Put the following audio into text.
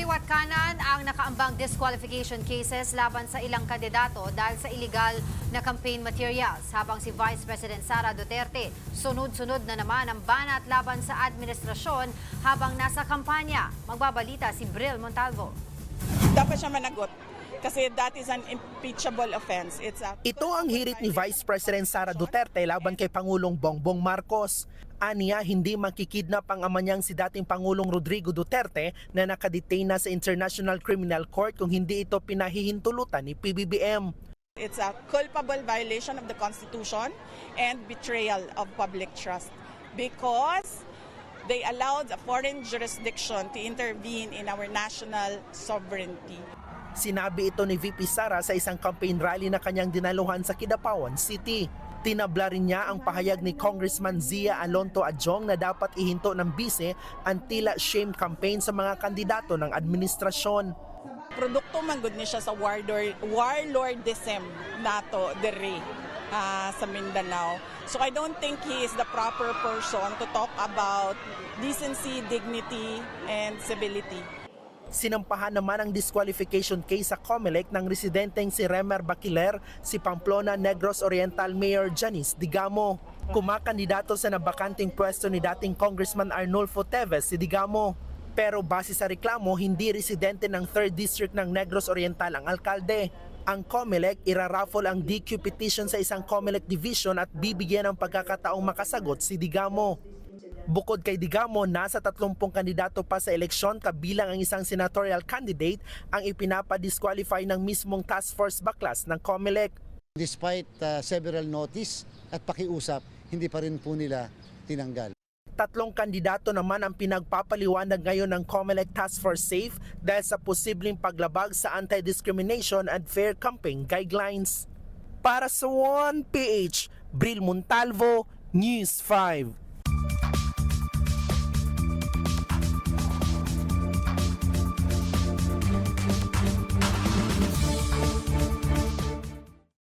Kaliwat kanan ang nakaambang disqualification cases laban sa ilang kandidato dahil sa illegal na campaign materials, habang si Vice President Sara Duterte sunod-sunod na naman ang banat laban sa administrasyon habang nasa kampanya. Magbabalita si Bril Montalvo. Dapat siya managot kasi that is an impeachable offense. Ito ang hirit ni Vice President Sara Duterte laban kay Pangulong Bongbong Marcos. Aniya, hindi makikidnap ang ama niyang si dating Pangulong Rodrigo Duterte na nakadetain na sa International Criminal Court kung hindi ito pinahihintulutan ni PBBM. It's a culpable violation of the Constitution and betrayal of public trust because they allowed a foreign jurisdiction to intervene in our national sovereignty. Sinabi ito ni VP Sara sa isang campaign rally na kanyang dinaluhan sa Kidapawan City. Tinabla rin niya ang pahayag ni Congressman Zia Alonto Adjong na dapat ihinto ng bise ang tila shame campaign sa mga kandidato ng administrasyon. Produkto man gud ni siya sa warlordism nato diri sa Mindanao. So I don't think he is the proper person to talk about decency, dignity, and civility. Sinampahan naman ang disqualification case sa COMELEC ng residenteng si Remer Baquiler, si Pamplona Negros Oriental Mayor Janice Digamo. Kumakandidato sa nabakanting pwesto ni dating Congressman Arnulfo Teves si Digamo. Pero base sa reklamo, hindi residente ng 3rd District ng Negros Oriental ang alkalde. Ang COMELEC iraraffle ang DQ petition sa isang COMELEC division at bibigyan ng pagkakataong makasagot si Digamo. Bukod kay Digamo, nasa 30 kandidato pa sa eleksyon kabilang ang isang senatorial candidate ang ipinapa-disqualify ng mismong task force baklas ng COMELEC. Despite several notice at pakiusap, hindi pa rin po nila tinanggal. 3 kandidato naman ang pinagpapaliwanag ngayon ng COMELEC Task Force SAFE dahil sa posibleng paglabag sa anti-discrimination and fair campaign guidelines. Para sa 1PH, Bril Montalvo, News 5.